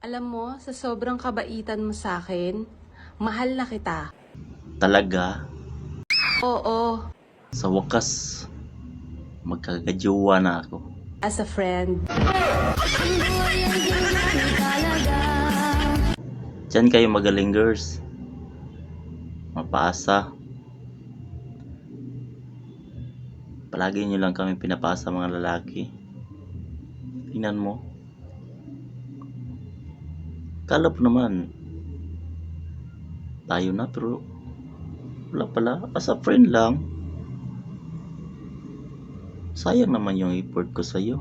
Alam mo, sa sobrang kabaitan mo sa akin, mahal na kita. Talaga, Oo, sa wakas, magkagajowa na ako. as a friend. Diyan kayo magaling, girls. Mapaasa. Palagi nyo lang kami pinapasa, mga lalaki. Tingnan mo. Kala po naman tayo na, pero wala pala. As a friend lang. Sayang naman yung effort ko sa'yo.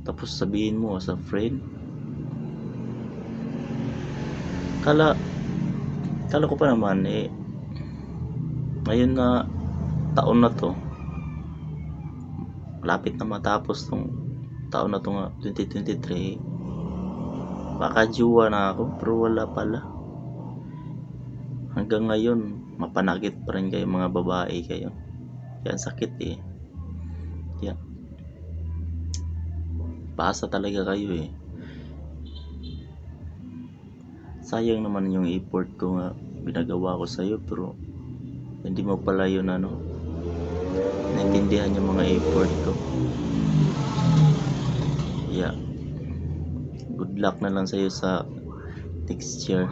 Tapos sabihin mo as a friend. Kala ko pa naman ngayon na taon na to, malapit na matapos tong taon na to nga, 2023, baka juwa na ako, pero wala pala. Hanggang ngayon mapanakit pa rin kayo, mga babae kayo. Kaya sakit Kaya paasa talaga kayo Sayang naman yung effort ko nga binagawa ko sa'yo, pero hindi mo pala yun naintindihan yung mga effort ko. Yeah, good luck na lang sa'yo sa next year.